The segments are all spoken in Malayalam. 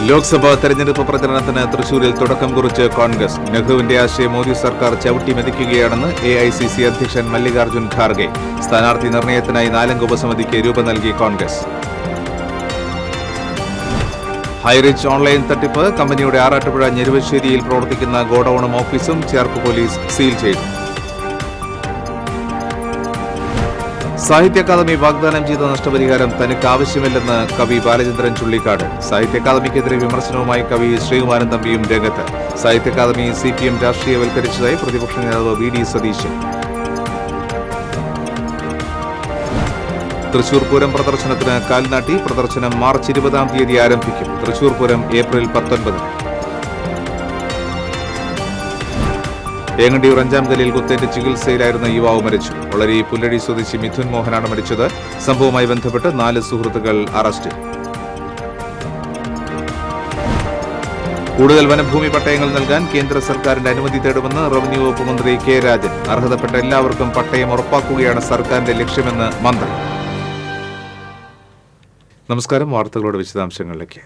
ലോക്സഭാ തെരഞ്ഞെടുപ്പ് പ്രചരണത്തിന് തൃശൂരിൽ തുടക്കം കുറിച്ച് കോൺഗ്രസ്. നെഹ്റുവിന്റെ ആശയം മോദി സർക്കാർ ചവിട്ടിമെതിക്കുകയാണെന്ന് AICC അധ്യക്ഷൻ മല്ലികാർജ്ജുൻ ഖാർഗെ. സ്ഥാനാർത്ഥി നിർണയത്തിനായി 4-അംഗ ഉപസമിതിക്ക് രൂപം നൽകി കോൺഗ്രസ്. ഹൈറിച്ച് ഓൺലൈൻ തട്ടിപ്പ്. കമ്പനിയുടെ ആറാട്ടുപുഴ ഞെരുവശ്ശേരിയിൽ പ്രവർത്തിക്കുന്ന ഗോഡൌണും ഓഫീസും ചേർപ്പ് പോലീസ് സീൽ ചെയ്തു. സാഹിത്യ അക്കാദമി വാഗ്ദാനം ചെയ്ത നഷ്ടപരിഹാരം തനിക്ക് ആവശ്യമില്ലെന്ന് കവി ബാലചന്ദ്രൻ ചുള്ളിക്കാട്. സാഹിത്യ അക്കാദമിക്കെതിരെ വിമർശനവുമായി കവി ശ്രീകുമാരൻ തമ്പിയും രംഗത്ത്. സാഹിത്യ അക്കാദമി CPM രാഷ്ട്രീയവൽക്കരിച്ചതായി പ്രതിപക്ഷ നേതാവ് VD സതീശൻ. തൃശൂർ പൂരം പ്രദർശനത്തിന് കാൽനാട്ടി. പ്രദർശനം മാർച്ച് 20-ാം തീയതി ആരംഭിക്കും. തൃശൂർ പൂരം ഏപ്രിൽ 19. ഏങ്ങണ്ടിയൂർ 5-ാം കല്ലിൽ കുത്തേറ്റ് ചികിത്സയിലായിരുന്ന യുവാവ് മരിച്ചു. ഒളരി പുല്ലഴി സ്വദേശി മിഥുൻ മോഹനാണ് മരിച്ചത്. സംഭവവുമായി ബന്ധപ്പെട്ട് 4 സുഹൃത്തുക്കൾ അറസ്റ്റിൽ. കൂടുതൽ വനഭൂമി പട്ടയങ്ങൾ നൽകാൻ കേന്ദ്ര സർക്കാരിന്റെ അനുമതി തേടുമെന്ന് റവന്യൂ വകുപ്പ് മന്ത്രി K. രാജൻ. അർഹതപ്പെട്ട എല്ലാവർക്കും പട്ടയം ഉറപ്പാക്കുകയാണ് സർക്കാരിന്റെ ലക്ഷ്യമെന്ന് മന്ത്രി. നമസ്കാരം. വാർത്തകളുടെ വിശദാംശങ്ങളിലേക്ക്.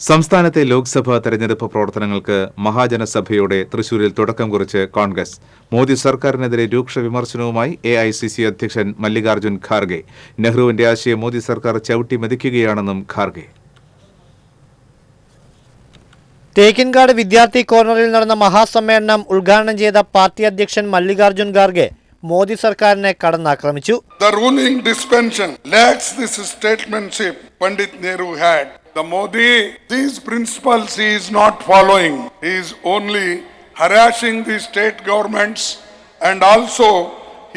സംസ്ഥാനത്തെ ലോക്സഭാ തെരഞ്ഞെടുപ്പ് പ്രവർത്തനങ്ങൾക്ക് മഹാജനസഭയോടെ തൃശൂരിൽ തുടക്കം കുറിച്ച് കോൺഗ്രസ്. മോദി സർക്കാരിനെതിരെ രൂക്ഷ വിമർശനവുമായി AICC അധ്യക്ഷൻ മല്ലികാർജ്ജുൻ ഖാർഗെ. നെഹ്റുവിന്റെ ആശയം മോദി സർക്കാർ ചവിട്ടിമെതിക്കുകയാണെന്നും ഖാർഗെ. തേക്കിൻകാട് വിദ്യാർത്ഥി കോർണറിൽ നടന്ന മഹാസമ്മേളനം ഉദ്ഘാടനം ചെയ്ത പാർട്ടി അധ്യക്ഷൻ മല്ലികാർജ്ജുൻ ഖാർഗെ മോദി സർക്കാരിനെ കടന്നാക്രമിച്ചു. The ruling dispensation lacks this statesmanship Pandit Nehru had. The Modi, these principles he is not following. He is only harassing the state governments and also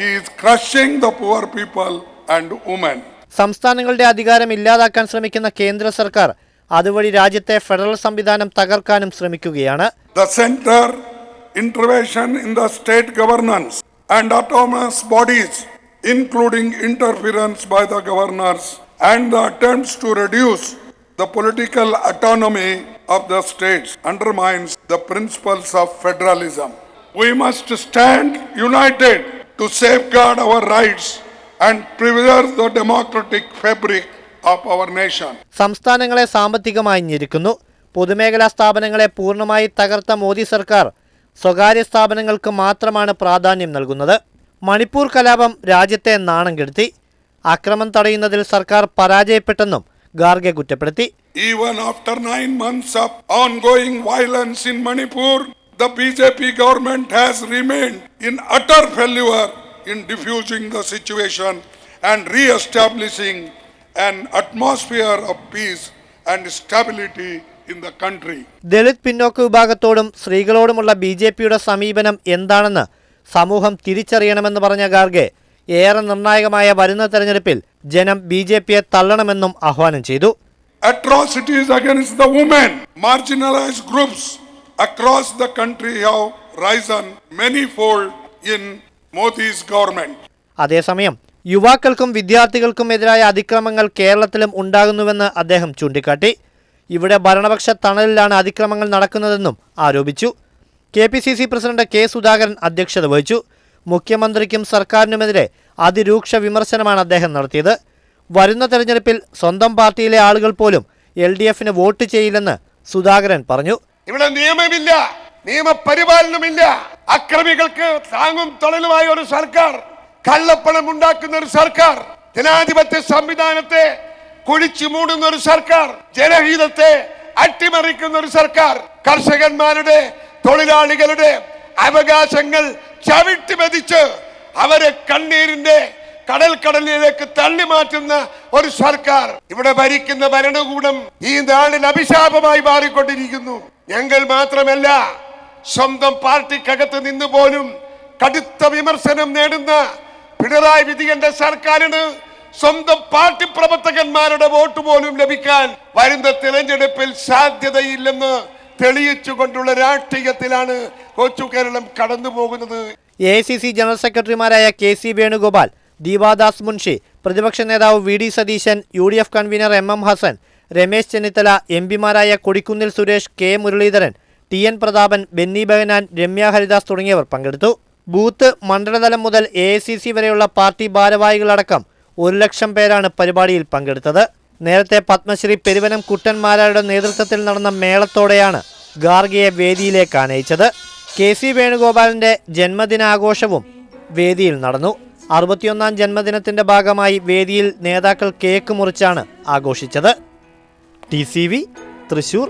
he is crushing the poor people and women. സംസ്ഥാനങ്ങളുടെ അധികാരം ഇല്ലാതാക്കാൻ ശ്രമിക്കുന്ന കേന്ദ്ര സർക്കാർ അതുവഴി രാജ്യത്തെ ഫെഡറൽ സംവിധാനം തകർക്കാനും ശ്രമിക്കുകയാണ്. The center intervention in the state governance and autonomous bodies, including interference by the governors and the attempts to reduce the political autonomy of the states, undermines the principles of federalism. We must stand united to safeguard our rights and preserve the democratic fabric of our nation. സംസ്ഥാനങ്ങളെ സാമ്പത്തികമായി ഞെരുക്കുന്നു. പൊതുമേഖലാ സ്ഥാപനങ്ങളെ പൂർണ്ണമായി തകർത്ത മോദി സർക്കാർ സ്വകാര്യ സ്ഥാപനങ്ങൾക്ക് മാത്രമാണ് പ്രാധാന്യം നൽകുന്നത്. മണിപ്പൂർ കലാപം രാജ്യത്തെ നാണം കെടുത്തി. അക്രമം തടയുന്നതിൽ സർക്കാർ പരാജയപ്പെട്ടെന്നും ഖാർഗെ കുറ്റപ്പെടുത്തി. Even after 9 months of ongoing violence in Manipur, the BJP government has remained in utter failure in diffusing the situation and re-establishing an atmosphere of peace and stability in the country. Dalit പിന്നോക്ക വിഭാഗത്തോടും സ്ത്രീകളോടുമുള്ള BJPയുടെ സമീപനം എന്താണെന്ന് സമൂഹം തിരിച്ചറിയണമെന്ന് പറഞ്ഞ ഖാർഗെ ഏറെ നിർണായകമായ വരുന്ന തെരഞ്ഞെടുപ്പിൽ ജനം BJPയെ തള്ളണമെന്നും ആഹ്വാനം ചെയ്തു. Atrocities against the women, marginalized groups across the country have risen manyfold in Modi's government. അതേസമയം യുവാക്കൾക്കും വിദ്യാർത്ഥികൾക്കും എതിരായ അതിക്രമങ്ങൾ കേരളത്തിലും ഉണ്ടാകുന്നുവെന്ന് അദ്ദേഹം ചൂണ്ടിക്കാട്ടി. ഇവിടെ ഭരണപക്ഷ തണലിലാണ് അതിക്രമങ്ങൾ നടക്കുന്നതെന്നും ആരോപിച്ചു. KPCC president K. സുധാകരൻ അധ്യക്ഷത വഹിച്ചു. മുഖ്യമന്ത്രിക്കും സർക്കാരിനുമെതിരെ അതിരൂക്ഷ വിമർശനമാണ് അദ്ദേഹം നടത്തിയത്. വരുന്ന തെരഞ്ഞെടുപ്പിൽ സ്വന്തം പാർട്ടിയിലെ ആളുകൾ പോലും LDFന് വോട്ട് ചെയ്യില്ലെന്ന് സുധാകരൻ പറഞ്ഞു. ഇവിടെ നിയമമില്ല, നിയമപരിപാലനമില്ല, അക്രമികൾക്ക് താങ്ങും തണലുമായ ഒരു സർക്കാർ, കള്ളപ്പണം ഉണ്ടാക്കുന്ന ഒരു സർക്കാർ, ജനാധിപത്യ സംവിധാനത്തെ കുഴിച്ചു മൂടുന്ന ഒരു സർക്കാർ, ജനഹിതത്തെ അട്ടിമറിക്കുന്ന ഒരു സർക്കാർ, കർഷകന്മാരുടെ തൊഴിലാളികളുടെ അവകാശങ്ങൾ ചവിട്ടിമെതിച്ച് അവരെ കണ്ണീരിന്റെ കടലിലേക്ക് തള്ളി മാറ്റുന്ന ഒരു സർക്കാർ. ഇവിടെ ഭരിക്കുന്ന ഭരണകൂടം ഈ നാടിന് അഭിശാപമായി മാറിക്കൊണ്ടിരിക്കുന്നു. ഞങ്ങൾ മാത്രമല്ല, സ്വന്തം പാർട്ടിക്കകത്ത് നിന്ന് പോലും കടുത്ത വിമർശനം നേടുന്ന പിണറായി വിജയന്റെ സർക്കാരിന് സ്വന്തം പാർട്ടി പ്രവർത്തകന്മാരുടെ വോട്ട് പോലും ലഭിക്കാൻ വരുന്ന തിരഞ്ഞെടുപ്പിൽ സാധ്യതയില്ലെന്ന് തെളിയിച്ചുകൊണ്ടുള്ള രാഷ്ട്രീയത്തിലാണ് കൊച്ചു കേരളം കടന്നു പോകുന്നത്. AICC ജനറൽ സെക്രട്ടറിമാരായ KC വേണുഗോപാൽ, ദീപാദാസ് മുൻഷി, പ്രതിപക്ഷ നേതാവ് VD Satheesan, UDF convener MM Hassan, Ramesh Chennithala, MPമാരായ കൊടിക്കുന്നിൽ സുരേഷ്, K. മുരളീധരൻ, TN പ്രതാപൻ, ബെന്നി ബെഹനാൻ, രമ്യ ഹരിദാസ് തുടങ്ങിയവർ പങ്കെടുത്തു. ബൂത്ത് മണ്ഡലതലം മുതൽ AICC വരെയുള്ള പാർട്ടി ഭാരവാഹികളടക്കം 1 ലക്ഷം പേരാണ് പരിപാടിയിൽ പങ്കെടുത്തത്. നേരത്തെ പത്മശ്രീ പെരുവനം കുട്ടന്മാരാരുടെ നേതൃത്വത്തിൽ നടന്ന മേളത്തോടെയാണ് ഗാർഗയെ വേദിയിലേക്ക് ആനയിച്ചത്. KC വേണുഗോപാലിന്റെ ജന്മദിനാഘോഷവും വേദിയിൽ നടന്നു. 61ാം ജന്മദിനത്തിന്റെ ഭാഗമായി വേദിയിൽ നേതാക്കൾ കേക്ക് മുറിച്ചാണ് ആഘോഷിച്ചത്. TCV തൃശൂർ.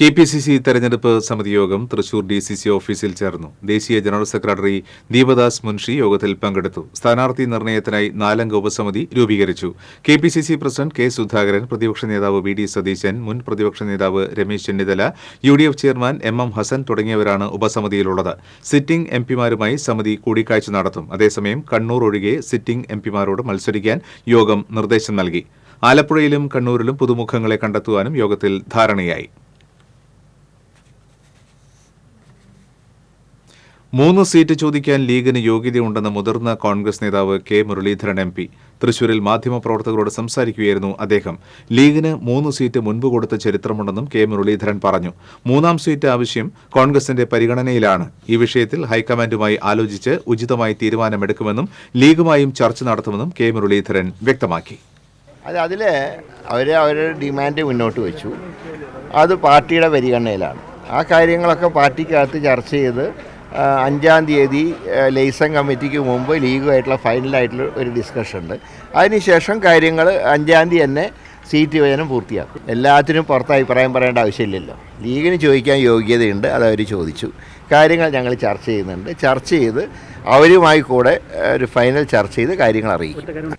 KPCC തെരഞ്ഞെടുപ്പ് സമിതി യോഗം തൃശൂർ DCC ഓഫീസിൽ ചേർന്നു. ദേശീയ ജനറൽ സെക്രട്ടറി ദീപദാസ് മുൻഷി യോഗത്തിൽ പങ്കെടുത്തു. സ്ഥാനാർത്ഥി നിർണയത്തിനായി 4-അംഗ ഉപസമിതി രൂപീകരിച്ചു. KPCC president K. സുധാകരൻ, പ്രതിപക്ഷ നേതാവ് VD സതീശൻ, മുൻ പ്രതിപക്ഷ നേതാവ് Ramesh Chennithala, UDF chairman MM Hassan തുടങ്ങിയവരാണ് ഉപസമിതിയിലുള്ളത്. സിറ്റിംഗ് MPമാരുമായി സമിതി കൂടിക്കാഴ്ച നടത്തും. അതേസമയം കണ്ണൂർ ഒഴികെ സിറ്റിംഗ് MPമാരോട് മത്സരിക്കാൻ യോഗം നിർദ്ദേശം നൽകി. ആലപ്പുഴയിലും കണ്ണൂരിലും പുതുമുഖങ്ങളെ കണ്ടെത്തുവാനും യോഗത്തിൽ ധാരണയായി. 3 സീറ്റ് ചോദിക്കാൻ ലീഗിന് യോഗ്യതയുണ്ടെന്ന് മുതിർന്ന കോൺഗ്രസ് നേതാവ് K. മുരളീധരൻ MP. തൃശൂരിൽ മാധ്യമപ്രവർത്തകരോട് സംസാരിക്കുകയായിരുന്നു അദ്ദേഹം. ലീഗിന് 3 സീറ്റ് മുൻപ് കൊടുത്ത ചരിത്രമുണ്ടെന്നും K. മുരളീധരൻ പറഞ്ഞു. 3ാം സീറ്റ് ആവശ്യം കോൺഗ്രസിന്റെ പരിഗണനയിലാണ്. ഈ വിഷയത്തിൽ ഹൈക്കമാൻഡുമായി ആലോചിച്ച് ഉചിതമായി തീരുമാനമെടുക്കുമെന്നും ലീഗുമായും ചർച്ച നടത്തുമെന്നും K. മുരളീധരൻ വ്യക്തമാക്കി. അതിൽ അവരുടെ ഡിമാൻഡ് മുന്നോട്ട് വെച്ചു. അത് പാർട്ടിയുടെ പരിഗണനയിലാണ്. ആ കാര്യങ്ങളൊക്കെ പാർട്ടിക്കകത്ത് ചർച്ച ചെയ്ത് 5-ാം തീയതി ലൈസൺ കമ്മിറ്റിക്ക് മുമ്പ് ലീഗുമായിട്ടുള്ള ഫൈനലായിട്ടുള്ള ഒരു ഡിസ്കഷൻ ഉണ്ട്. അതിനുശേഷം കാര്യങ്ങൾ 5-ാം തീയതി തന്നെ സീറ്റ് വിഭജനം പൂർത്തിയാക്കും. എല്ലാത്തിനും പുറത്ത് അഭിപ്രായം പറയേണ്ട ആവശ്യമില്ലല്ലോ. ലീഗിന് ചോദിക്കാൻ യോഗ്യതയുണ്ട്, അതവർ ചോദിച്ചു. കാര്യങ്ങൾ ഞങ്ങൾ ചർച്ച ചെയ്യുന്നുണ്ട്. ചർച്ച ചെയ്ത് അവരുമായി കൂടെ ഒരു ഫൈനൽ ചർച്ച ചെയ്ത് കാര്യങ്ങൾ അറിയിക്കും.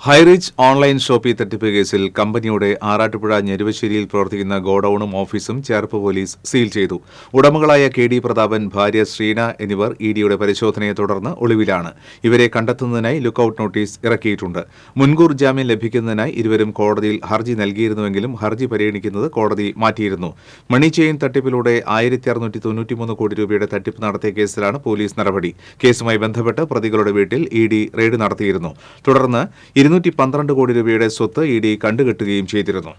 ഹൈറിച്ച് ഓൺലൈൻ ഷോപ്പിംഗ് തട്ടിപ്പ് കേസിൽ കമ്പനിയുടെ ആറാട്ടുപുഴ ഞെരുവശ്ശേരിയിൽ പ്രവർത്തിക്കുന്ന ഗോഡൌണും ഓഫീസും ചേർപ്പ് പോലീസ് സീൽ ചെയ്തു. ഉടമകളായ KD പ്രതാപൻ, ഭാര്യ ശ്രീന എന്നിവർ EDയുടെ പരിശോധനയെ തുടർന്ന് ഒളിവിലാണ്. ഇവരെ കണ്ടെത്തുന്നതിനായി ലുക്കൌട്ട് നോട്ടീസ് ഇറക്കിയിട്ടുണ്ട്. മുൻകൂർ ജാമ്യം ലഭിക്കുന്നതിനായി ഇരുവരും കോടതിയിൽ ഹർജി നൽകിയിരുന്നുവെങ്കിലും ഹർജി പരിഗണിക്കുന്നത് കോടതി മാറ്റിയിരുന്നു. മണി ചെയിൻ തട്ടിപ്പിലൂടെ 1693 കോടി രൂപയുടെ തട്ടിപ്പ് നടത്തിയ കേസിലാണ് പോലീസ് നടപടി. കേസുമായി ബന്ധപ്പെട്ട് പ്രതികളുടെ വീട്ടിൽ ED റെയ്ഡ് നടത്തിയിരുന്നു. തുടർന്ന് 212 കോടി രൂപയുടെ സ്വത്ത് ED കണ്ടുകെട്ടുകയും ചെയ്തിരുന്നു.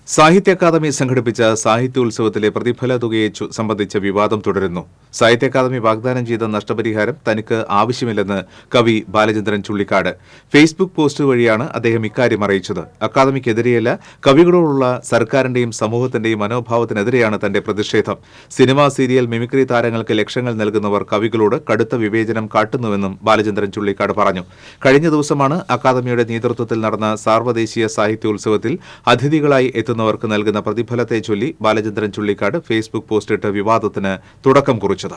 സാഹിത്യ അക്കാദമി സംഘടിപ്പിച്ച സാഹിത്യോത്സവത്തിലെ പ്രതിഫല തുകയെ സംബന്ധിച്ച വിവാദം തുടരുന്നു. സാഹിത്യ അക്കാദമി വാഗ്ദാനം ചെയ്ത നഷ്ടപരിഹാരം തനിക്ക് ആവശ്യമില്ലെന്ന് കവി ബാലചന്ദ്രൻ ചുള്ളിക്കാട് ഫേസ്ബുക്ക് പോസ്റ്റ് വഴിയാണ് അദ്ദേഹം ഇക്കാര്യം അറിയിച്ചത്. അക്കാദമിക്കെതിരെയല്ല, കവികളോടുള്ള സർക്കാരിന്റെയും സമൂഹത്തിന്റെയും മനോഭാവത്തിനെതിരെയാണ് തന്റെ പ്രതിഷേധം. സിനിമ, സീരിയൽ, മിമിക്രി താരങ്ങൾക്ക് ലക്ഷങ്ങൾ നൽകുന്നവർ കവികളോട് കടുത്ത വിവേചനം കാട്ടുന്നുവെന്നും ബാലചന്ദ്രൻ ചുള്ളിക്കാട് പറഞ്ഞു. കഴിഞ്ഞ ദിവസമാണ് അക്കാദമിയുടെ നേതൃത്വത്തിൽ നടന്ന സാർവദേശീയ സാഹിത്യോത്സവത്തിൽ അതിഥികളായി ർക്ക് നൽകുന്ന പ്രതിഫലത്തെ ചൊല്ലി ബാലചന്ദ്രൻ ചുള്ളിക്കാട് ഫേസ്ബുക്ക് പോസ്റ്റിട്ട് വിവാദത്തിന് തുടക്കം കുറിച്ചത്.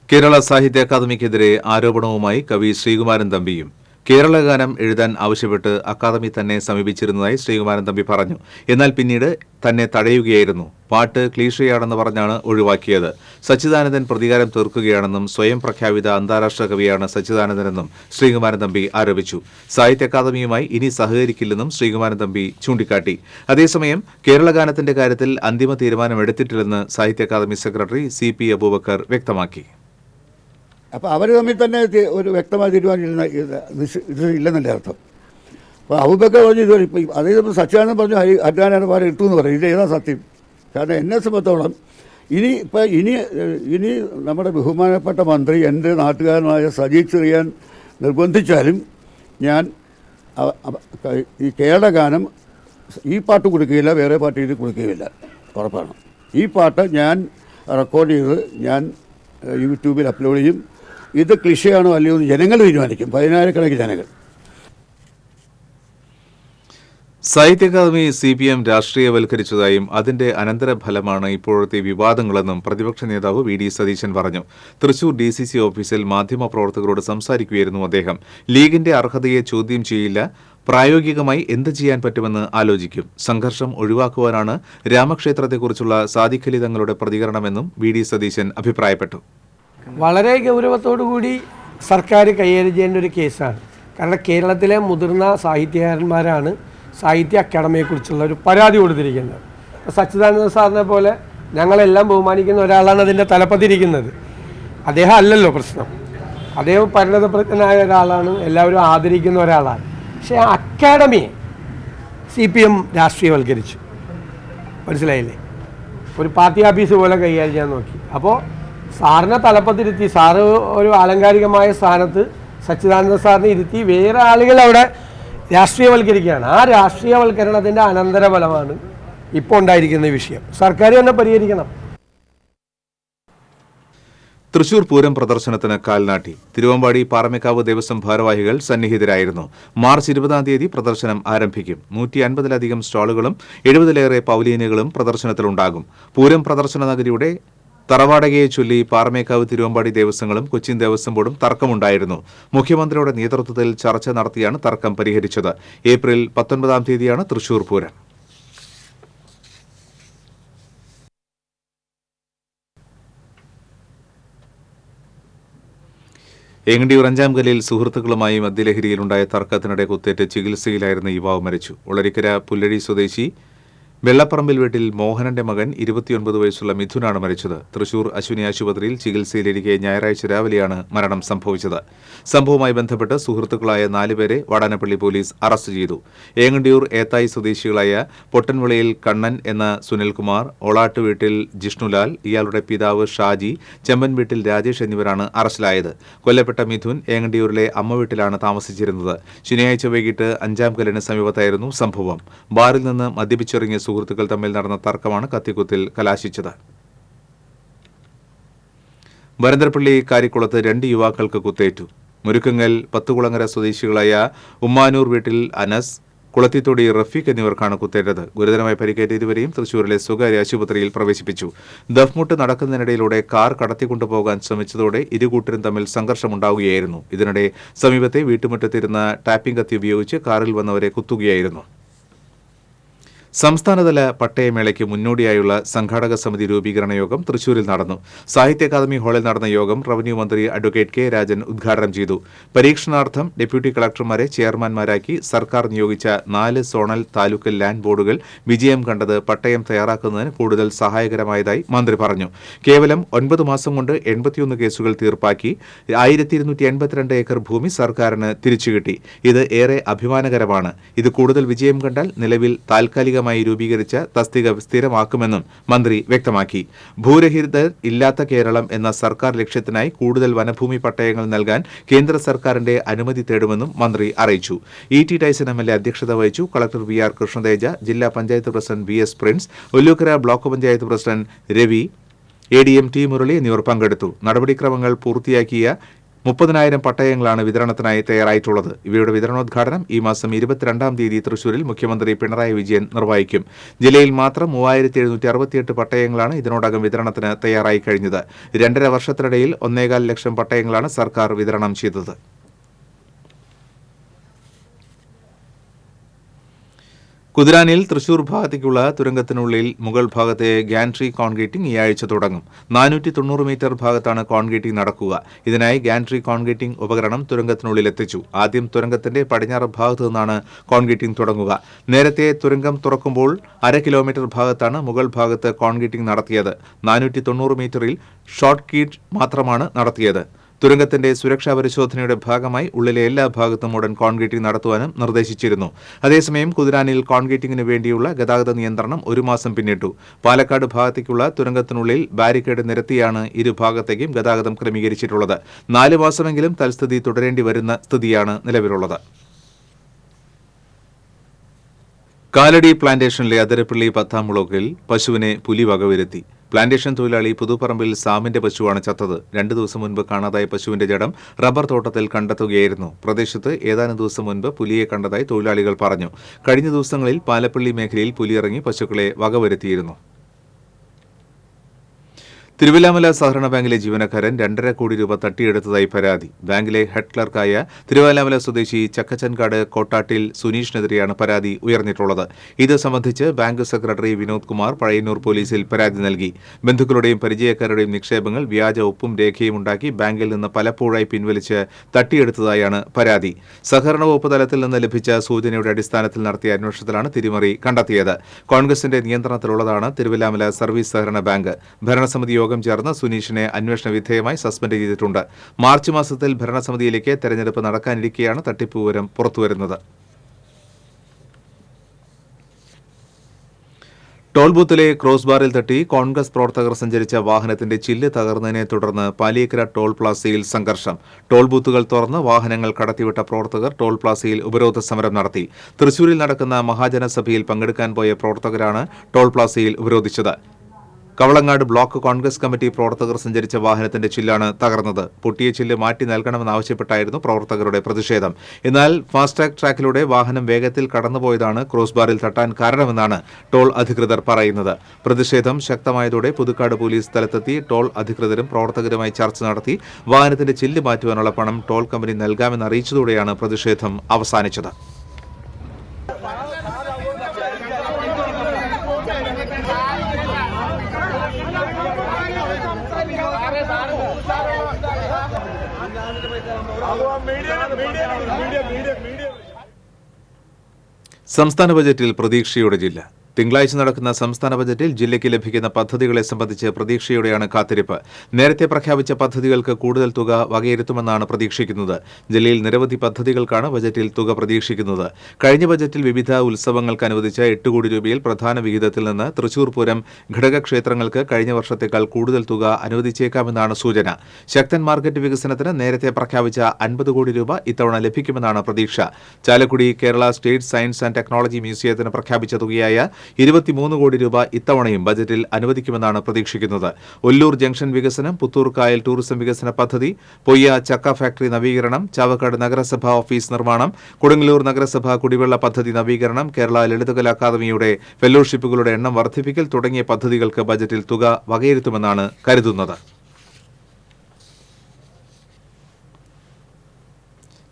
കേരള സാഹിത്യ അക്കാദമിക്കെതിരെ ആരോപണവുമായി കവി ശ്രീകുമാരൻ തമ്പിയും. കേരളഗാനം എഴുതാൻ ആവശ്യപ്പെട്ട് അക്കാദമി തന്നെ സമീപിച്ചിരുന്നതായി ശ്രീകുമാരൻ തമ്പി പറഞ്ഞു. എന്നാൽ പിന്നീട് തന്നെ തടയുകയായിരുന്നു. പാട്ട് ക്ലീഷയാണെന്ന് പറഞ്ഞാണ് ഒഴിവാക്കിയത്. സച്ചിദാനന്ദൻ പ്രതികാരം തീർക്കുകയാണെന്നും സ്വയം പ്രഖ്യാപിത അന്താരാഷ്ട്ര കവിയാണ് സച്ചിദാനന്ദനെന്നും ശ്രീകുമാരൻ തമ്പി ആരോപിച്ചു. സാഹിത്യ അക്കാദമിയുമായി ഇനി സഹകരിക്കില്ലെന്നും ശ്രീകുമാരൻ തമ്പി ചൂണ്ടിക്കാട്ടി. അതേസമയം കേരളഗാനത്തിന്റെ കാര്യത്തിൽ അന്തിമ തീരുമാനമെടുത്തിട്ടില്ലെന്ന് സാഹിത്യ അക്കാദമി സെക്രട്ടറി CP അബൂബക്കർ വ്യക്തമാക്കി. അപ്പോൾ അവർ തമ്മിൽ തന്നെ ഒരു വ്യക്തമായ തീരുമാനം ഇത് ഇല്ലെന്നല്ലേ അർത്ഥം. അപ്പോൾ അബൂബക്കർ പറഞ്ഞു ഇത് ഇപ്പോൾ അതേ സച്ചിദാനന്ദൻ പറഞ്ഞു ഹരിയാനാണ് പാടെ ഇട്ടു എന്ന് പറയും. ഇത് ഏതാ സത്യം? കാരണം എന്നെ സംബന്ധിച്ചോളം ഇനി നമ്മുടെ ബഹുമാനപ്പെട്ട മന്ത്രി എൻ്റെ നാട്ടുകാരനായ സജി ചെറിയാൻ നിർബന്ധിച്ചാലും ഞാൻ ഈ കേരളഗാനം ഈ പാട്ട് കൊടുക്കുകയില്ല, വേറെ പാട്ട് കൊടുക്കുകയില്ല, ഉറപ്പാണ്. ഈ പാട്ട് ഞാൻ റെക്കോർഡ് ചെയ്ത് ഞാൻ യൂട്യൂബിൽ അപ്ലോഡ് ചെയ്യും. ഇത് ക്ലിഷയാണോ അല്ലയോ എന്ന് ജനങ്ങൾ തീരുമാനിക്കും, 10,000 ജനങ്ങൾ. സാഹിത്യ അക്കാദമി CPM രാഷ്ട്രീയവൽക്കരിച്ചതായും അതിന്റെ അനന്തരഫലമാണ് ഇപ്പോഴത്തെ വിവാദങ്ങളെന്നും പ്രതിപക്ഷ നേതാവ് VD സതീശൻ പറഞ്ഞു. തൃശൂർ DCC ഓഫീസിൽ മാധ്യമപ്രവർത്തകരോട് സംസാരിക്കുകയായിരുന്നു അദ്ദേഹം. ലീഗിന്റെ അർഹതയെ ചോദ്യം ചെയ്യില്ല, പ്രായോഗികമായി എന്ത് ചെയ്യാൻ പറ്റുമെന്ന് ആലോചിക്കും. സംഘർഷം ഒഴിവാക്കുവാനാണ് രാമക്ഷേത്രത്തെക്കുറിച്ചുള്ള സാദിഖലി തങ്ങളുടെ പ്രതികരണമെന്നും VD സതീശൻ അഭിപ്രായപ്പെട്ടു. വളരെ ഗൗരവത്തോടുകൂടി സർക്കാർ കൈകാര്യം ചെയ്യേണ്ട ഒരു കേസാണ്. കാരണം കേരളത്തിലെ മുതിർന്ന സാഹിത്യകാരന്മാരാണ് സാഹിത്യ അക്കാദമിയെക്കുറിച്ചുള്ള ഒരു പരാതി കൊടുത്തിരിക്കുന്നത്. സച്ചിദാനന്ദ സാറിനെ പോലെ ഞങ്ങളെല്ലാം ബഹുമാനിക്കുന്ന ഒരാളാണ് അതിൻ്റെ തലപ്പത്തിരിക്കുന്നത്. അദ്ദേഹം അല്ലല്ലോ പ്രശ്നം. അദ്ദേഹം പരിണതപ്രജ്ഞനായ ഒരാളാണ്, എല്ലാവരും ആദരിക്കുന്ന ഒരാളാണ്. പക്ഷേ ആ അക്കാദമിയെ CPM രാഷ്ട്രീയവൽക്കരിച്ചു. മനസ്സിലായില്ലേ? ഒരു പാർട്ടി ഓഫീസ് പോലെ കൈകാര്യം ചെയ്യാൻ നോക്കി. അപ്പോൾ സാറിനെ തലപ്പത്തിരുത്തി, സാറ് ഒരു ആലങ്കാരികമായ സ്ഥാനത്ത് സച്ചിദാനന്ദ സാറിനെ ഇരുത്തി വേറെ ആളുകൾ അവിടെ രാഷ്ട്രീയവൽക്കരിക്കുകയാണ്. ആ രാഷ്ട്രീയവൽക്കരണത്തിൻ്റെ അനന്തരഫലമാണ് ഇപ്പോൾ ഉണ്ടായിരിക്കുന്ന വിഷയം. സർക്കാർ തന്നെ പരിഹരിക്കണം. തൃശൂർ പൂരം പ്രദർശനത്തിന് കാൽനാട്ടി. തിരുവമ്പാടി പാറമേക്കാവ് ദേവസ്വം ഭാരവാഹികൾ സന്നിഹിതരായിരുന്നു. മാർച്ച് 20-ാം തീയതി പ്രദർശനം ആരംഭിക്കും. 150-ലധികം സ്റ്റാളുകളും 70-ലേറെ പവലിയനുകളും പ്രദർശനത്തിലുണ്ടാകും. പൂരം പ്രദർശന നഗരിയുടെ തറവാടകയെ ചൊല്ലി പാറമേക്കാവ് തിരുവമ്പാടി ദേവസ്വങ്ങളും കൊച്ചിൻ ദേവസ്വം ബോർഡും തർക്കമുണ്ടായിരുന്നു. മുഖ്യമന്ത്രിയുടെ നേതൃത്വത്തിൽ ചർച്ച നടത്തിയാണ് തർക്കം പരിഹരിച്ചത്. ഏപ്രിൽ 19-ാം തീയതിയാണ് തൃശൂർ പൂരം. ഏങ്ങണ്ടിയൂർ അഞ്ചാംകല്ലിൽ സുഹൃത്തുക്കളുമായി മദ്യലഹരിയിലുണ്ടായ തർക്കത്തിനിടെ കുത്തേറ്റ് ചികിത്സയിലായിരുന്ന യുവാവ് മരിച്ചു. ഒളരിക്കര പുല്ലഴി സ്വദേശി വെള്ളപ്പറമ്പിൽ വീട്ടിൽ മോഹനന്റെ മകൻ 29 വയസ്സുള്ള മിഥുനാണ് മരിച്ചത്. തൃശൂർ അശ്വിനി ആശുപത്രിയിൽ ചികിത്സയിലിരിക്കെ ഞായറാഴ്ച രാവിലെയാണ് മരണം സംഭവിച്ചത്. സംഭവവുമായി ബന്ധപ്പെട്ട് സുഹൃത്തുക്കളായ 4 പേരെ വാടാനപ്പള്ളി പോലീസ് അറസ്റ്റ് ചെയ്തു. ഏങ്ങണ്ടിയൂർ ഏത്തായി സ്വദേശികളായ പൊട്ടൻവിളയിൽ കണ്ണൻ എന്ന സുനിൽകുമാർ, ഓളാട്ട് വീട്ടിൽ ജിഷ്ണുലാൽ, ഇയാളുടെ പിതാവ് ഷാജി, ചെമ്പൻ വീട്ടിൽ രാജേഷ് എന്നിവരാണ് അറസ്റ്റിലായത്. കൊല്ലപ്പെട്ട മിഥുൻ ഏങ്ങണ്ടിയൂരിലെ അമ്മ വീട്ടിലാണ് താമസിച്ചിരുന്നത്. ശനിയാഴ്ച വൈകിട്ട് അഞ്ചാംകല്ലിന് സമീപത്തായിരുന്നു സംഭവം. ബാറിൽ നിന്ന് മദ്യപിച്ചിറങ്ങിയ സുഹൃത്തുക്കൾ തമ്മിൽ നടന്ന തർക്കമാണ് കത്തിക്കുത്തിൽ കലാശിച്ചത്. വരന്തരപ്പള്ളി കാരിക്കുളത്ത് 2 യുവാക്കൾക്ക് കുത്തേറ്റു. മുരുക്കങ്ങൽ പത്തുകുളങ്ങര സ്വദേശികളായ ഉമ്മാനൂർ വീട്ടിൽ അനസ്, കുളത്തിത്തൊടി റഫീഖ് എന്നിവർക്കാണ് കുത്തേറ്റത്. ഗുരുതരമായി പരിക്കേറ്റ ഇരുവരെയും തൃശൂരിലെ സ്വകാര്യ ആശുപത്രിയിൽ പ്രവേശിപ്പിച്ചു. ദഫ്മുട്ട് നടക്കുന്നതിനിടയിലൂടെ കാർ കടത്തിക്കൊണ്ടുപോകാൻ ശ്രമിച്ചതോടെ ഇരുകൂട്ടരും തമ്മിൽ സംഘർഷമുണ്ടാവുകയായിരുന്നു. ഇതിനിടെ സമീപത്തെ വീട്ടുമുറ്റത്തിരുന്ന ടാപ്പിംഗ് കത്തി ഉപയോഗിച്ച് കാറിൽ വന്നവരെ കുത്തുകയായിരുന്നു. സംസ്ഥാനതല പട്ടയമേളയ്ക്ക് മുന്നോടിയായുള്ള സംഘാടക സമിതി രൂപീകരണ യോഗം തൃശൂരിൽ നടന്നു. സാഹിത്യ അക്കാദമി ഹാളിൽ നടന്ന യോഗം റവന്യൂ മന്ത്രി അഡ്വക്കേറ്റ് കെ രാജൻ ഉദ്ഘാടനം ചെയ്തു. പരീക്ഷണാർത്ഥം ഡെപ്യൂട്ടി കളക്ടർമാരെ ചെയർമാൻമാരാക്കി സർക്കാർ നിയോഗിച്ച 4 സോണൽ താലൂക്ക് ലാൻഡ് ബോർഡുകൾ വിജയം കണ്ടത് പട്ടയം തയ്യാറാക്കുന്നതിന് കൂടുതൽ സഹായകരമായതായി മന്ത്രി പറഞ്ഞു. കേവലം 9 മാസം കൊണ്ട് 81 കേസുകൾ തീർപ്പാക്കി 1282 ഏക്കർ ഭൂമി സർക്കാരിന് തിരിച്ചുകിട്ടി. ഇത് ഏറെ അഭിമാനകരമാണ്. ഇത് കൂടുതൽ വിജയം കണ്ടാൽ നിലവിൽ താൽക്കാലിക രൂപീകരിച്ച തസ്തിക സ്ഥിരമാക്കുമെന്നും മന്ത്രി വ്യക്തമാക്കി. ഭൂരഹിതർ ഇല്ലാത്ത കേരളം എന്ന സർക്കാർ ലക്ഷ്യത്തിനായി കൂടുതൽ വനഭൂമി പട്ടയങ്ങൾ നൽകാൻ കേന്ദ്ര സർക്കാരിന്റെ അനുമതി തേടുമെന്നും മന്ത്രി അറിയിച്ചു. ET ടൈസൺ MLA അധ്യക്ഷത വഹിച്ചു. കളക്ടർ VR കൃഷ്ണതേജ, ജില്ലാ panchayat president VS Prince, Ollukkara block panchayat president Ravi, ADM T Murali എന്നിവർ പങ്കെടുത്തു. നടപടിക്രമങ്ങൾ പൂർത്തിയാക്കിയ 30,000 പട്ടയങ്ങളാണ് വിതരണത്തിനായി തയ്യാറായിട്ടുള്ളത്. ഇവയുടെ വിതരണോദ്ഘാടനം ഈ മാസം 22-ാം തീയതി തൃശൂരിൽ മുഖ്യമന്ത്രി പിണറായി വിജയൻ നിർവഹിക്കും. ജില്ലയിൽ മാത്രം 3768 പട്ടയങ്ങളാണ് ഇതിനോടകം വിതരണത്തിന് തയ്യാറായി കഴിഞ്ഞത്. 2.5 വർഷത്തിനിടയിൽ 1.25 ലക്ഷം പട്ടയങ്ങളാണ് സർക്കാർ വിതരണം ചെയ്തത്. കുതിരാനിൽ തൃശൂർ ഭാഗത്തേക്കുള്ള തുരങ്കത്തിനുള്ളിൽ മുകൾ ഭാഗത്തെ ഗാൻട്രി കോൺക്രീറ്റിംഗ് ഈ ആഴ്ച തുടങ്ങും. 490 മീറ്റർ ഭാഗത്താണ് കോൺക്രീറ്റിംഗ് നടക്കുക. ഇതിനായി ഗാൻട്രി കോൺക്രീറ്റിംഗ് ഉപകരണം തുരങ്കത്തിനുള്ളിൽ എത്തിച്ചു. ആദ്യം തുരങ്കത്തിന്റെ പടിഞ്ഞാറ് ഭാഗത്തു നിന്നാണ് കോൺക്രീറ്റിംഗ് തുടങ്ങുക. നേരത്തെ തുരങ്കം തുറക്കുമ്പോൾ 1/2 കിലോമീറ്റർ ഭാഗത്താണ് മുകൾ ഭാഗത്ത് കോൺക്രീറ്റിംഗ് നടത്തിയത്. 490 മീറ്ററിൽ ഷോർട്ട് കീറ്റ് മാത്രമാണ് നടത്തിയത്. തുരങ്കത്തിന്റെ സുരക്ഷാ പരിശോധനയുടെ ഭാഗമായി ഉള്ളിലെ എല്ലാ ഭാഗത്തും ഉടൻ കോൺക്രീറ്റിംഗ് നടത്തുവാനും നിർദ്ദേശിച്ചിരുന്നു. അതേസമയം കുതിരാനിൽ കോൺക്രീറ്റിംഗിന് വേണ്ടിയുള്ള ഗതാഗത നിയന്ത്രണം 1 മാസം പിന്നിട്ടു. പാലക്കാട് ഭാഗത്തേക്കുള്ള തുരങ്കത്തിനുള്ളിൽ ബാരിക്കേഡ് നിരത്തിയാണ് ഇരുഭാഗത്തേക്കും ഗതാഗതം ക്രമീകരിച്ചിട്ടുള്ളത്. 4 മാസമെങ്കിലും തൽസ്ഥിതി തുടരേണ്ടി വരുന്ന സ്ഥിതിയാണ് നിലവിലുള്ളത്. കാലടി പ്ലാന്റേഷനിലെ അതിരപ്പള്ളി 10-ാം ബ്ലോക്കിൽ പശുവിനെ പുലി വകവരുത്തി. പ്ലാന്റേഷൻ തൊഴിലാളി പുതുപ്പറമ്പിൽ സാമിന്റെ പശുവാണ് ചത്തത്. 2 ദിവസം മുൻപ് കാണാതായ പശുവിന്റെ ജഡം റബ്ബർ തോട്ടത്തിൽ കണ്ടെത്തുകയായിരുന്നു. പ്രദേശത്ത് ഏതാനും ദിവസം മുൻപ് പുലിയെ കണ്ടതായി തൊഴിലാളികൾ പറഞ്ഞു. കഴിഞ്ഞ ദിവസങ്ങളിൽ പാലപ്പള്ളി മേഖലയിൽ പുലിയിറങ്ങി പശുക്കളെ വകവരുത്തിയിരുന്നു. തിരുവല്ലാമല സഹകരണ ബാങ്കിലെ ജീവനക്കാരൻ 2.5 കോടി രൂപ തട്ടിയെടുത്തതായി പരാതി. ബാങ്കിലെ ഹെഡ് ക്ലർക്കായ തിരുവല്ലാമല സ്വദേശി ചക്കച്ചൻകാട് കോട്ടാട്ടിൽ സുനീഷിനെതിരെയാണ് പരാതി ഉയർന്നിട്ടുള്ളത്. ഇത് സംബന്ധിച്ച് ബാങ്ക് സെക്രട്ടറി വിനോദ് കുമാർ പഴയന്നൂർ പോലീസിൽ പരാതി നൽകി. ബന്ധുക്കളുടെയും പരിചയക്കാരുടെയും നിക്ഷേപങ്ങൾ വ്യാജ ഒപ്പും രേഖയും ഉണ്ടാക്കി ബാങ്കിൽ നിന്ന് പലപ്പോഴായി പിൻവലിച്ച് തട്ടിയെടുത്തതായാണ് പരാതി. സഹകരണ വകുപ്പ് തലത്തിൽ നിന്ന് ലഭിച്ച സൂചനയുടെ അടിസ്ഥാനത്തിൽ നടത്തിയ അന്വേഷണത്തിലാണ് തിരിമറി കണ്ടെത്തിയത്. കോൺഗ്രസിന്റെ നിയന്ത്രണത്തിലുള്ളതാണ് തിരുവല്ലാമല സർവീസ് സഹകരണ ബാങ്ക്. ഭരണസമിതി യോഗം ചേർന്ന് സുനീഷിനെ അന്വേഷണ വിധേയമായി സസ്പെൻഡ് ചെയ്തിട്ടുണ്ട്. മാർച്ച് മാസത്തിൽ ഭരണസമിതിയിലേക്ക് തെരഞ്ഞെടുപ്പ് നടക്കാനിരിക്കെയാണ് തട്ടിപ്പ് വിവരം പുറത്തുവരുന്നത്. ടോൾ ബൂത്തിലെ ക്രോസ് ബാറിൽ തട്ടി കോൺഗ്രസ് പ്രവർത്തകർ സഞ്ചരിച്ച വാഹനത്തിന്റെ ചില്ല് തകർന്നതിനെ തുടർന്ന് പാലിയേക്കര ടോൾ പ്ലാസയിൽ സംഘർഷം. ടോൾ ബൂത്തുകൾ തുറന്ന് വാഹനങ്ങൾ കടത്തിവിട്ട പ്രവർത്തകർ ടോൾ പ്ലാസയിൽ ഉപരോധ സമരം നടത്തി. തൃശൂരിൽ നടക്കുന്ന മഹാജനസഭയിൽ പങ്കെടുക്കാൻ പോയ പ്രവർത്തകരാണ് ടോൾ പ്ലാസയിൽ ഉപരോധിച്ചത്. കവളങ്ങാട് ബ്ലോക്ക് കോൺഗ്രസ് കമ്മിറ്റി പ്രവർത്തകർ സഞ്ചരിച്ച വാഹനത്തിന്റെ ചില്ലാണ് തകർന്നത്. പൊട്ടിയ ചില്ല് മാറ്റി നൽകണമെന്നാവശ്യപ്പെട്ടായിരുന്നു പ്രവർത്തകരുടെ പ്രതിഷേധം. എന്നാൽ ഫാസ്ടാഗ് ട്രാക്കിലൂടെ വാഹനം വേഗത്തിൽ കടന്നുപോയതാണ് ക്രോസ് ബാറിൽ തട്ടാൻ കാരണമെന്നാണ് ടോൾ അധികൃതർ പറയുന്നത്. പ്രതിഷേധം ശക്തമായതോടെ പുതുക്കാട് പോലീസ് സ്ഥലത്തെത്തി ടോൾ അധികൃതരും പ്രവർത്തകരുമായി ചർച്ച നടത്തി വാഹനത്തിന്റെ ചില്ല് മാറ്റുവാനുള്ള പണം ടോൾ കമ്പനി നൽകാമെന്ന് അറിയിച്ചതോടെയാണ് പ്രതിഷേധം അവസാനിച്ചത്. സംസ്ഥാന ബജറ്റിൽ പ്രതീക്ഷയുടെ ജില്ല. തിങ്കളാഴ്ച നടക്കുന്ന സംസ്ഥാന ബജറ്റിൽ ജില്ലയ്ക്ക് ലഭിക്കുന്ന പദ്ധതികളെ സംബന്ധിച്ച് പ്രതീക്ഷയോടെയാണ് കാത്തിരിപ്പ്. നേരത്തെ പ്രഖ്യാപിച്ച പദ്ധതികൾക്ക് കൂടുതൽ തുക വകയിരുത്തുമെന്നാണ് പ്രതീക്ഷിക്കുന്നത്. ജില്ലയിൽ നിരവധി പദ്ധതികൾക്കാണ് ബജറ്റിൽ തുക പ്രതീക്ഷിക്കുന്നത്. കഴിഞ്ഞ ബജറ്റിൽ വിവിധ ഉത്സവങ്ങൾക്ക് അനുവദിച്ച 8 കോടി രൂപയിൽ പ്രധാന വിഹിതത്തിൽ നിന്ന് തൃശൂർ പൂരം ഘടകക്ഷേത്രങ്ങൾക്ക് കഴിഞ്ഞ വർഷത്തേക്കാൾ കൂടുതൽ തുക അനുവദിച്ചേക്കാമെന്നാണ് സൂചന. ശക്തൻ മാർക്കറ്റ് വികസനത്തിന് നേരത്തെ പ്രഖ്യാപിച്ച 50 കോടി രൂപ ഇത്തവണ ലഭിക്കുമെന്നാണ് പ്രതീക്ഷ. Chalakudy Kerala state science and technology മ്യൂസിയത്തിന് പ്രഖ്യാപിച്ച തുകയായ 23 കോടി രൂപ ഇത്തവണയും ബജറ്റിൽ അനുവദിക്കുമെന്നാണ് പ്രതീക്ഷിക്കുന്നത്. ഒല്ലൂർ ജംഗ്ഷൻ വികസനം, പുത്തൂർ കായൽ ടൂറിസം വികസന പദ്ധതി, പൊയ്യ ചക്ക ഫാക്ടറി നവീകരണം, ചാവക്കാട് നഗരസഭ ഓഫീസ് നിർമ്മാണം, കൊടുങ്ങല്ലൂർ നഗരസഭ കുടിവെള്ള പദ്ധതി നവീകരണം, കേരള ലളിതകലാ അക്കാദമിയുടെ ഫെലോഷിപ്പുകളുടെ എണ്ണം വർദ്ധിപ്പിക്കൽ തുടങ്ങിയ പദ്ധതികൾക്ക് ബജറ്റിൽ തുക വകയിരുത്തുമെന്നാണ് കരുതുന്നത്.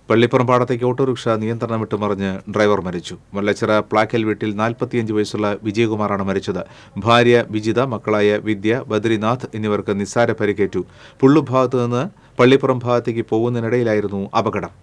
പള്ളിപ്പുറം പാടത്തേക്ക് ഓട്ടോറിക്ഷ നിയന്ത്രണം വിട്ട് മറിഞ്ഞ് ഡ്രൈവർ മരിച്ചു. വല്ലച്ചിറ പ്ലാക്കൽ വീട്ടിൽ 45 വയസ്സുള്ള വിജയകുമാറാണ് മരിച്ചത്. ഭാര്യ വിജിത, മക്കളായ വിദ്യ, ബദ്രിനാഥ് എന്നിവർക്ക് നിസ്സാര പരിക്കേറ്റു. പുള്ളുഭാഗത്തു നിന്ന് പള്ളിപ്പുറം ഭാഗത്തേക്ക് പോകുന്നതിനിടയിലായിരുന്നു അപകടം.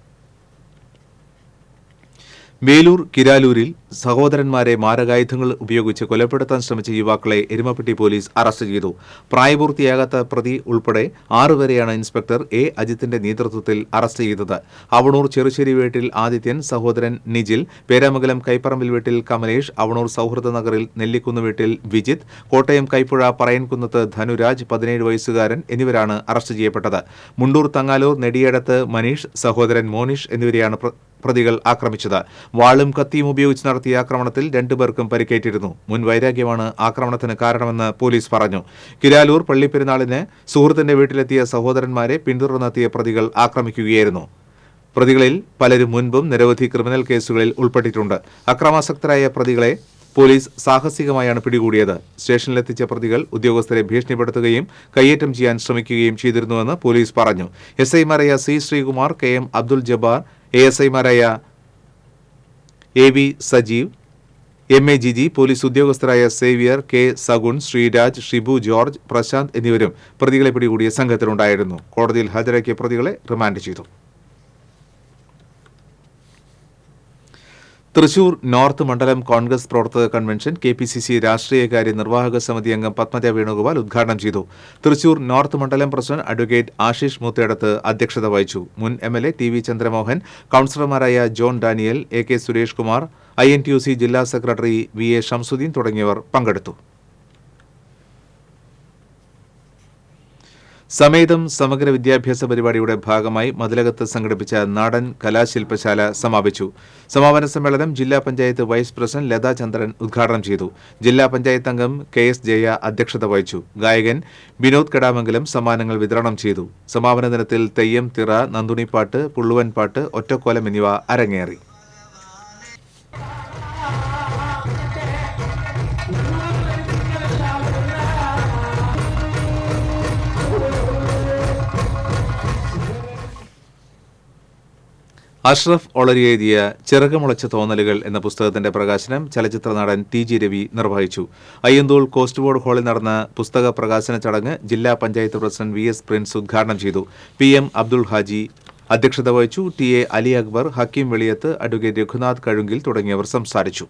വേലൂർ കിരാലൂരിൽ സഹോദരന്മാരെ മാരകായുധങ്ങൾ ഉപയോഗിച്ച് കൊലപ്പെടുത്താൻ ശ്രമിച്ച യുവാക്കളെ എരുമപ്പെട്ടി പോലീസ് അറസ്റ്റ് ചെയ്തു. പ്രായപൂർത്തിയാകാത്ത പ്രതി ഉൾപ്പെടെ 6 പേരെയാണ് ഇൻസ്പെക്ടർ എ അജിത്തിന്റെ നേതൃത്വത്തിൽ അറസ്റ്റ് ചെയ്തത്. അവണൂർ ചെറുശ്ശേരി വീട്ടിൽ ആദിത്യൻ, സഹോദരൻ നിജിൽ, പേരാമംഗലം കൈപ്പറമ്പിൽ വീട്ടിൽ കമലേഷ്, അവണൂർ സൗഹൃദ നഗറിൽ നെല്ലിക്കുന്ന് വീട്ടിൽ വിജിത്ത്, കോട്ടയം കൈപ്പുഴ പറയൻകുന്നത്ത് ധനുരാജ് 17 വയസ്സുകാരൻ എന്നിവരാണ് അറസ്റ്റ് ചെയ്യപ്പെട്ടത്. മുണ്ടൂർ തങ്ങാലൂർ നെടിയേടത്ത് മനീഷ്, സഹോദരൻ മോനിഷ് എന്നിവരെയാണ് പ്രതികൾ ആക്രമിച്ചത്. വാളും കത്തിയും ഉപയോഗിച്ച് നടത്തിയ ആക്രമണത്തിൽ 2 പേർക്കും പരിക്കേറ്റിരുന്നു. മുൻ വൈരാഗ്യമാണ് ആക്രമണത്തിന് കാരണമെന്ന് പോലീസ് പറഞ്ഞു. കിരാലൂർ പള്ളിപ്പെരുന്നാളിന് സുഹൃത്തിന്റെ വീട്ടിലെത്തിയ സഹോദരന്മാരെ പിന്തുടർന്നെത്തിയ പ്രതികൾ ആക്രമിക്കുകയായിരുന്നു. പ്രതികളിൽ പലരും മുൻപും നിരവധി ക്രിമിനൽ കേസുകളിൽ ഉൾപ്പെട്ടിട്ടുണ്ട്. അക്രമാസക്തരായ പ്രതികളെ പോലീസ് സാഹസികമായാണ് പിടികൂടിയത്. സ്റ്റേഷനിലെത്തിച്ച പ്രതികൾ ഉദ്യോഗസ്ഥരെ ഭീഷണിപ്പെടുത്തുകയും കയ്യേറ്റം ചെയ്യാൻ ശ്രമിക്കുകയും ചെയ്തിരുന്നുവെന്ന് പോലീസ് പറഞ്ഞു. എസ്ഐമാരായ C Sreekumar, K M Abdul Jabbar, എഎസ്ഐമാരായ A V Sajeev, M A Jiji, police ഉദ്യോഗസ്ഥരായ സേവിയർ, കെ സഗുൺ, ശ്രീരാജ്, ഷിബു ജോർജ്, പ്രശാന്ത് എന്നിവരും പ്രതികളെ പിടികൂടിയ സംഘത്തിലുണ്ടായിരുന്നു. കോടതിയിൽ ഹാജരാക്കിയ പ്രതികളെ റിമാൻഡ് ചെയ്തു. തൃശൂർ നോർത്ത് മണ്ഡലം കോൺഗ്രസ് പ്രവർത്തക കൺവെൻഷൻ KPCC രാഷ്ട്രീയകാര്യ നിർവാഹക സമിതി അംഗം പത്മജ വേണുഗോപാൽ ഉദ്ഘാടനം ചെയ്തു. തൃശൂർ നോർത്ത് മണ്ഡലം പ്രസിഡന്റ് അഡ്വക്കേറ്റ് ആശിഷ് മൂത്തേടത്ത് അധ്യക്ഷത വഹിച്ചു. മുൻ MLA TV ചന്ദ്രമോഹൻ, കൌൺസിലർമാരായ ജോൺ ഡാനിയൽ, AK സുരേഷ് കുമാർ, INTUC ജില്ലാ സെക്രട്ടറി VA ഷംസുദ്ദീൻ തുടങ്ങിയവർ പങ്കെടുത്തു. സമേതം സമഗ്ര വിദ്യാഭ്യാസ പരിപാടിയുടെ ഭാഗമായി മതിലകത്ത് സംഘടിപ്പിച്ച നാടൻ കലാശില്പശാല സമാപിച്ചു. സമാപന സമ്മേളനം ജില്ലാ പഞ്ചായത്ത് വൈസ് പ്രസിഡന്റ് ലതാ ചന്ദ്രൻ ഉദ്ഘാടനം ചെയ്തു. ജില്ലാ പഞ്ചായത്ത് അംഗം KS ജയ അധ്യക്ഷത വഹിച്ചു. ഗായകൻ വിനോദ് കടാമംഗലം സമ്മാനങ്ങൾ വിതരണം ചെയ്തു. സമാപന ദിനത്തിൽ തെയ്യം, തിറ, നന്ദുണിപ്പാട്ട്, പുള്ളുവൻപാട്ട്, ഒറ്റക്കോലം എന്നിവ അരങ്ങേറി. അഷ്റഫ് ഒളരി എഴുതിയ ചിറകുമുളച്ച തോന്നലുകൾ എന്ന പുസ്തകത്തിന്റെ പ്രകാശനം ചലച്ചിത്ര നടൻ TG രവി നിർവഹിച്ചു. അയ്യന്തോൾ കോസ്റ്റ് ബോർഡ് ഹാളിൽ നടന്ന പുസ്തക പ്രകാശന ചടങ്ങ് ജില്ലാ പഞ്ചായത്ത് പ്രസിഡന്റ് VS പ്രിൻസ് ഉദ്ഘാടനം ചെയ്തു. PM അബ്ദുൾ ഹാജി അധ്യക്ഷത വഹിച്ചു. TA അലി അക്ബർ, ഹക്കീം വെളിയത്ത്, അഡ്വക്കേറ്റ് രഘുനാഥ് കഴുങ്കിൽ തുടങ്ങിയവർ സംസാരിച്ചു.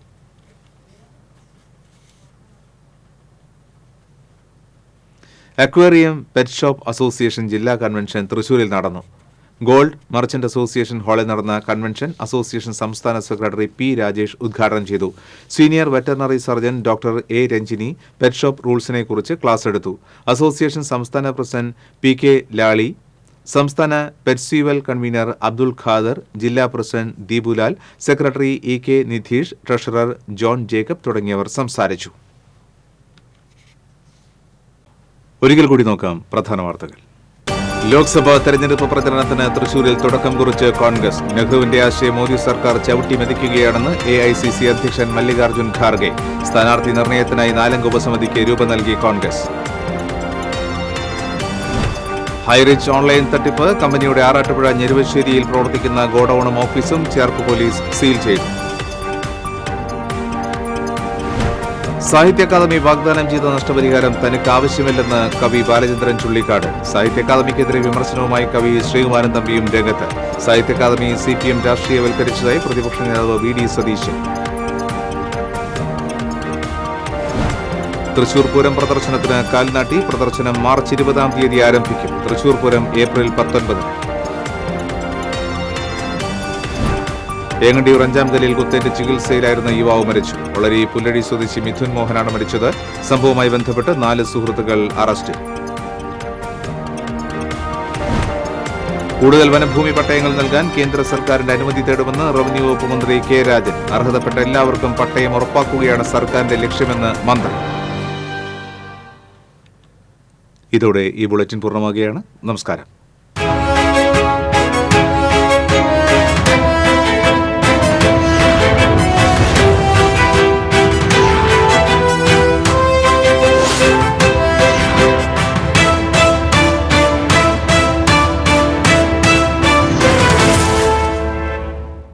അക്വേറിയം പെറ്റ് ഷോപ്പ് അസോസിയേഷൻ ജില്ലാ കൺവെൻഷൻ തൃശൂരിൽ നടന്നു. ഗോൾഡ് മർച്ചന്റ് അസോസിയേഷൻ ഹാളിൽ നടന്ന കൺവെൻഷൻ അസോസിയേഷൻ സംസ്ഥാന സെക്രട്ടറി പി രാജേഷ് ഉദ്ഘാടനം ചെയ്തു. Senior veterinary surgeon doctor A Ranjini pet shop റൂൾസിനെക്കുറിച്ച് ക്ലാസ് എടുത്തു. അസോസിയേഷൻ സംസ്ഥാന പ്രസിഡന്റ് പി കെ ലാളി, സംസ്ഥാന പെറ്റ്സ്യൂവൽ കൺവീനർ അബ്ദുൽ ഖാദർ, ജില്ലാ president Deepulal, secretary E K Nidheesh, treasurer John Jacob തുടങ്ങിയവർ സംസാരിച്ചു. ഒരിക്കൽ കൂടി നോക്കാം പ്രധാന വാർത്തകൾ. ലോക്സഭാ തെരഞ്ഞെടുപ്പ് പ്രചരണത്തിന് തൃശൂരിൽ തുടക്കം കുറിച്ച് കോൺഗ്രസ്. നെഹ്റുവിന്റെ ആശയം മോദി സർക്കാർ ചവിട്ടി മെതിക്കുകയാണെന്ന് AICC അധ്യക്ഷൻ മല്ലികാർജ്ജുൻ ഖാർഗെ. സ്ഥാനാർത്ഥി നിർണയത്തിനായി 4-അംഗ ഉപസമിതിക്ക് രൂപം നൽകി കോൺഗ്രസ്. ഹൈറിച്ച് ഓൺലൈൻ തട്ടിപ്പ്. കമ്പനിയുടെ ആറാട്ടുപുഴ ഞെരുവശ്ശേരിയിൽ പ്രവർത്തിക്കുന്ന ഗോഡൌണും ഓഫീസും ചേർപ്പ് പോലീസ് സീൽ ചെയ്തു. സാഹിത്യ അക്കാദമി വാഗ്ദാനം ചെയ്ത നഷ്ടപരിഹാരം തനിക്ക് ആവശ്യമില്ലെന്ന് കവി ബാലചന്ദ്രൻ ചുള്ളിക്കാട്. സാഹിത്യ അക്കാദമിക്കെതിരെ വിമർശനവുമായി കവി ശ്രീകുമാരൻ തമ്പിയും രംഗത്ത്. സാഹിത്യ അക്കാദമി CPM രാഷ്ട്രീയവൽക്കരിച്ചതായി പ്രതിപക്ഷ നേതാവ് VD സതീശൻ. തൃശൂർ പൂരം പ്രദർശനത്തിന് കാൽനാട്ടി. പ്രദർശനം മാർച്ച് 20-ാം തീയതി ആരംഭിക്കും. തൃശൂർ പൂരം ഏപ്രിൽ 19. ഏങ്ങണ്ടിയൂർ 5-ാം കല്ലിൽ കുത്തേറ്റ് ചികിത്സയിലായിരുന്ന യുവാവ് മരിച്ചു. ഒളരി പുല്ലഴി സ്വദേശി മിഥുൻ മോഹനാണ് മരിച്ചത്. സംഭവവുമായി ബന്ധപ്പെട്ട് 4 സുഹൃത്തുക്കൾ അറസ്റ്റിൽ. കൂടുതൽ വനഭൂമി പട്ടയങ്ങൾ നൽകാൻ കേന്ദ്ര സർക്കാരിന്റെ അനുമതി തേടുമെന്ന് റവന്യൂ വകുപ്പ് മന്ത്രി കെ രാജൻ. അർഹതപ്പെട്ട എല്ലാവർക്കും പട്ടയം ഉറപ്പാക്കുകയാണ് സർക്കാരിന്റെ ലക്ഷ്യമെന്ന് മന്ത്രി. ഇതോടെ ഈ ബുള്ളറ്റിൻ പൂർണ്ണമാകുകയാണ്. നമസ്കാരം.